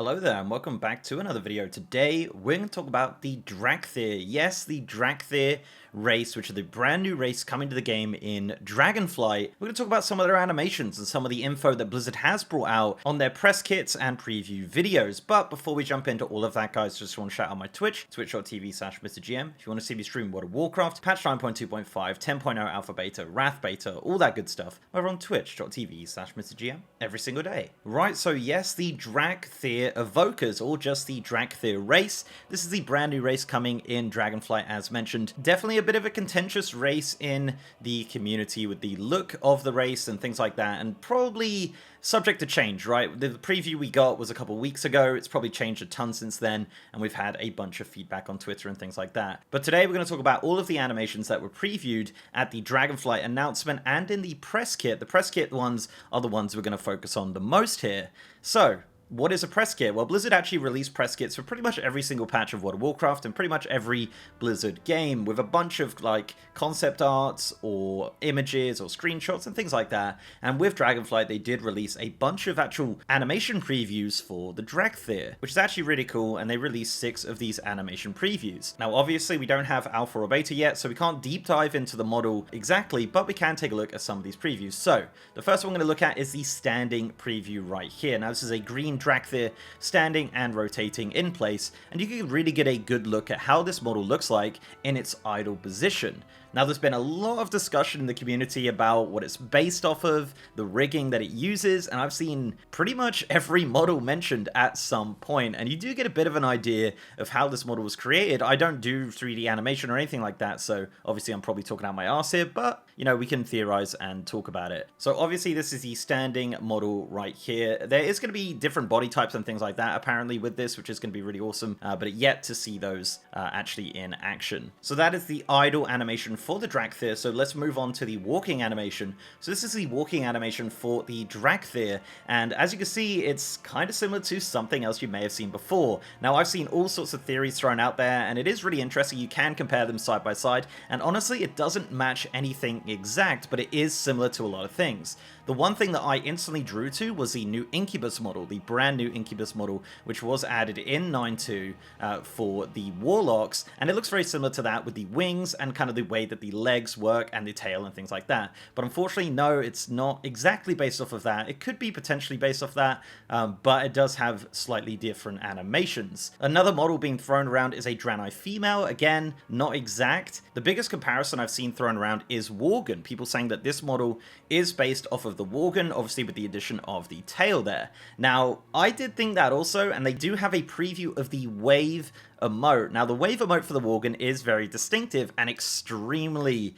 Hello there and welcome back to another video. Today we're going to talk about the Dracthyr. Yes, the Dracthyr race, which is the brand new race coming to the game in Dragonflight. We're going to talk about some of their animations and some of the info that Blizzard has brought out on their press kits and preview videos. But before we jump into all of that, guys, just want to shout out my Twitch, twitch.tv/MrGM. If you want to see me stream World of Warcraft, patch 9.2.5, 10.0 alpha beta, wrath beta, all that good stuff, over on twitch.tv/MrGM every single day. Right, so yes, the Dracthyr Evokers, or just the Dracthyr race. This is the brand new race coming in Dragonflight, as mentioned. Definitely a bit of a contentious race in the community with the look of the race and things like that, and probably subject to change, right? The preview we got was a couple weeks ago. It's probably changed a ton since then, and we've had a bunch of feedback on Twitter and things like that. But today we're going to talk about all of the animations that were previewed at the Dragonflight announcement and in the press kit. The press kit ones are the ones we're going to focus on the most here. So, what is a press kit? Well, Blizzard actually released press kits for pretty much every single patch of World of Warcraft and pretty much every Blizzard game, with a bunch of like concept arts or images or screenshots and things like that. And with Dragonflight, they did release a bunch of actual animation previews for the Dracthyr, which is actually really cool, and they released 6 of these animation previews. Now, obviously, we don't have alpha or beta yet, so we can't deep dive into the model exactly, but we can take a look at some of these previews. So, the first one we're going to look at is the standing preview right here. Now, this is a green Dracthyr standing and rotating in place, and you can really get a good look at how this model looks like in its idle position. Now, there's been a lot of discussion in the community about what it's based off of, the rigging that it uses, and I've seen pretty much every model mentioned at some point, and you do get a bit of an idea of how this model was created. I don't do 3D animation or anything like that, so obviously I'm probably talking out my arse here, but, you know, we can theorize and talk about it. So obviously this is the standing model right here. There is going to be different body types and things like that, apparently, with this, which is going to be really awesome, but yet to see those actually in action. So that is the idle animation for the Dracthyr. So let's move on to the walking animation. So this is the walking animation for the Dracthyr, and as you can see, it's kind of similar to something else you may have seen before. Now, I've seen all sorts of theories thrown out there, and it is really interesting. You can compare them side by side, and honestly, it doesn't match anything exact, but it is similar to a lot of things. The one thing that I instantly drew to was the new Incubus model, the brand new Incubus model, which was added in 9.2 for the Warlocks, and it looks very similar to that with the wings and kind of the way that the legs work and the tail and things like that. But unfortunately, no, it's not exactly based off of that. It could be potentially based off that, but it does have slightly different animations. Another model being thrown around is a Draenei female. Again, not exact. The biggest comparison I've seen thrown around is Worgen. People saying that this model is based off of the Worgen, obviously with the addition of the tail there. Now, I did think that also, and they do have a preview of the Wave emote. Now, the Wave emote for the Worgen is very distinctive and extremely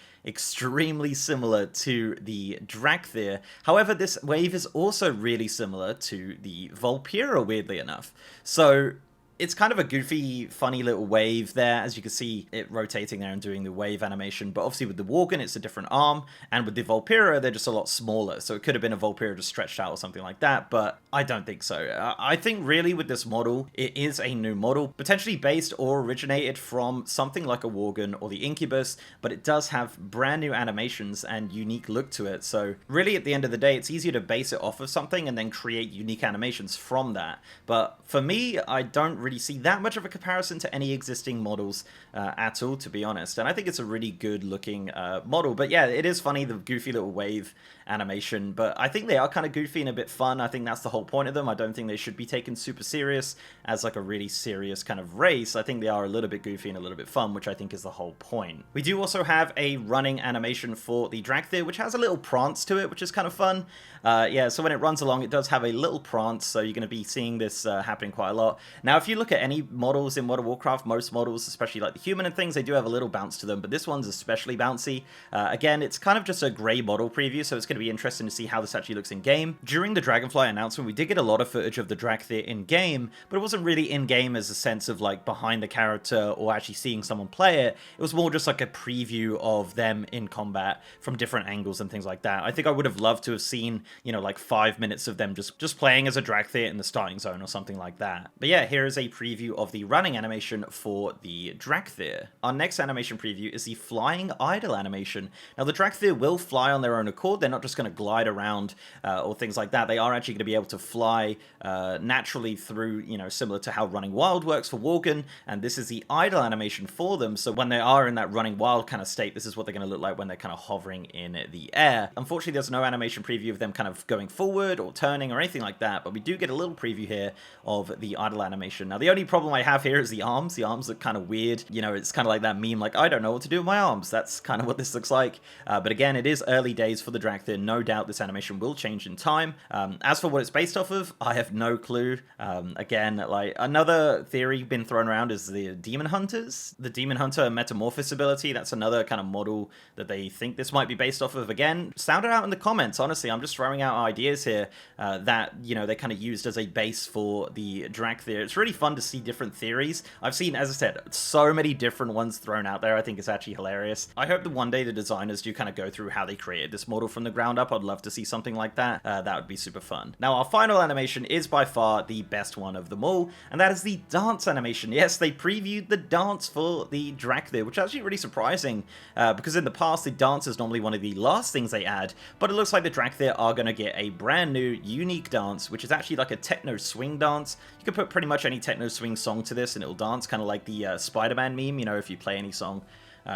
similar to the Dracthyr. However, this Wave is also really similar to the Vulpera, weirdly enough. So it's kind of a goofy, funny little wave there, as you can see it rotating there and doing the wave animation. But obviously with the Worgen, it's a different arm, and with the Vulpera, they're just a lot smaller. So it could have been a Vulpera just stretched out or something like that, but I don't think so. I think really with this model, it is a new model, potentially based or originated from something like a Worgen or the Incubus, but it does have brand new animations and unique look to it. So really at the end of the day, it's easier to base it off of something and then create unique animations from that. But for me, I don't really see that much of a comparison to any existing models at all, to be honest. And I think it's a really good looking model. But yeah, it is funny, the goofy little wave animation, but I think they are kind of goofy and a bit fun. I think that's the whole point of them. I don't think they should be taken super serious as like a really serious kind of race. I think they are a little bit goofy and a little bit fun, which I think is the whole point. We do also have a running animation for the Dracthyr, which has a little prance to it, which is kind of fun. Yeah, so when it runs along, it does have a little prance, so you're going to be seeing this happening quite a lot. Now, if you look at any models in World of Warcraft, most models, especially like the human and things, they do have a little bounce to them, but this one's especially bouncy. Again, it's kind of just a grey model preview, so it's going to be interesting to see how this actually looks in game. During the Dragonflight announcement, we did get a lot of footage of the Dracthyr in game, but it wasn't really in game as a sense of like behind the character or actually seeing someone play it. It was more just like a preview of them in combat from different angles and things like that. I think I would have loved to have seen, you know, like 5 minutes of them just playing as a Dracthyr in the starting zone or something like that. But yeah, here is a a preview of the running animation for the Dracthyr. Our next animation preview is the flying idle animation. Now the Dracthyr will fly on their own accord, they're not just going to glide around or things like that. They are actually going to be able to fly naturally through, you know, similar to how Running Wild works for Walking, and this is the idle animation for them, so when they are in that Running Wild kind of state, this is what they're going to look like when they're kind of hovering in the air. Unfortunately, there's no animation preview of them kind of going forward or turning or anything like that, but we do get a little preview here of the idle animation. Now, the only problem I have here is the arms. The arms look kind of weird. You know, it's kind of like that meme, like, I don't know what to do with my arms. That's kind of what this looks like. But again, it is early days for the Dracthyr. No doubt this animation will change in time. As for what it's based off of, I have no clue. Again, like, another theory been thrown around is the Demon Hunters. The Demon Hunter Metamorphosis ability, that's another kind of model that they think this might be based off of. Again, sound it out in the comments. Honestly, I'm just throwing out ideas here that, you know, they kind of used as a base for the Dracthyr. It's really fun to see different theories. I've seen, as I said, so many different ones thrown out there. I think it's actually hilarious. I hope that one day the designers do kind of go through how they created this model from the ground up. I'd love to see something like that. That would be super fun. Now, our final animation is by far the best one of them all, and that is the dance animation. Yes, they previewed the dance for the Dracthyr, which is actually really surprising, because in the past, the dance is normally one of the last things they add, but it looks like the Dracthyr are going to get a brand new, unique dance, which is actually like a techno swing dance. You can put pretty much any techno swing song to this and it'll dance, kind of like the Spider-Man meme, you know, if you play any song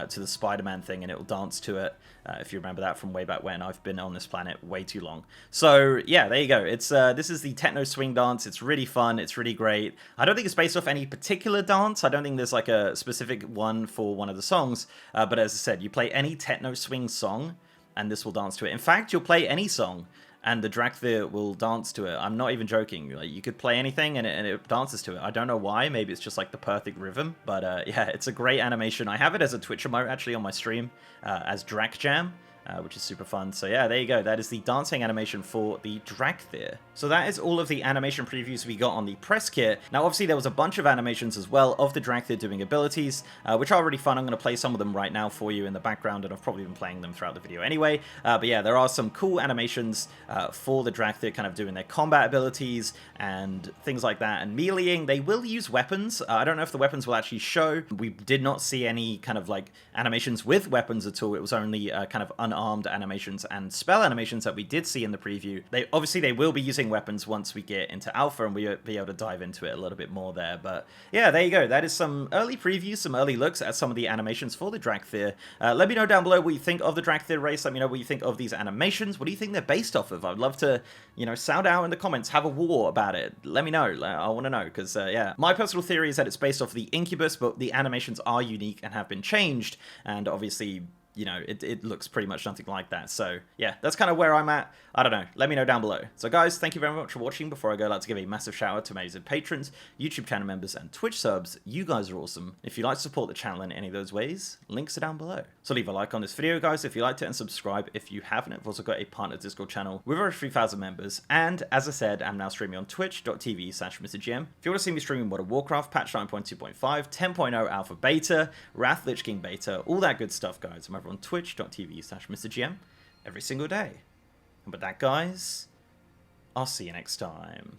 to the Spider-Man thing and it'll dance to it, if you remember that from way back when. I've been on this planet way too long. So yeah, there you go. It's this is the techno swing dance. It's really fun. It's really great. I don't think it's based off any particular dance. I don't think there's like a specific one for one of the songs, but as I said, you play any techno swing song and this will dance to it. In fact, you'll play any song and the Dracthyr will dance to it. I'm not even joking. Like, you could play anything and it dances to it. I don't know why. Maybe it's just like the perfect rhythm. But yeah, it's a great animation. I have it as a Twitch emote actually on my stream as dracJAM. Which is super fun. So yeah, there you go. That is the dancing animation for the Dracthyr. So that is all of the animation previews we got on the press kit. Now, obviously, there was a bunch of animations as well of the Dracthyr doing abilities, which are really fun. I'm going to play some of them right now for you in the background, and I've probably been playing them throughout the video anyway. But yeah, there are some cool animations for the Dracthyr kind of doing their combat abilities and things like that. And meleeing, they will use weapons. I don't know if the weapons will actually show. We did not see any kind of like animations with weapons at all. It was only kind of unarmed animations and spell animations that we did see in the preview. They will be using weapons once we get into alpha and we'll be able to dive into it a little bit more there. But yeah, there you go. That is some early previews, some early looks at some of the animations for the Dracthyr. Let me know down below what you think of the Dracthyr race. Let me know what you think of these animations. What do you think they're based off of? I'd love to, you know, sound out in the comments, have a war about it. Let me know. I want to know, because yeah, my personal theory is that it's based off the Incubus, but the animations are unique and have been changed, and obviously, you know, it looks pretty much nothing like that. So yeah, that's kind of where I'm at. I don't know. Let me know down below. So guys, thank you very much for watching. Before I go, I'd like to give a massive shout out to amazing patrons, YouTube channel members, and Twitch subs. You guys are awesome. If you'd like to support the channel in any of those ways, links are down below. So leave a like on this video, guys, if you liked it, and subscribe if you haven't. I've also got a partner Discord channel with over 3,000 members. And as I said, I'm now streaming on twitch.tv/MrGM. If you want to see me streaming World of Warcraft, patch 9.2.5, 10.0 alpha beta, Wrath Lich King beta, all that good stuff, guys. I'm over on twitch.tv/MrGM every single day. And with that, guys, I'll see you next time.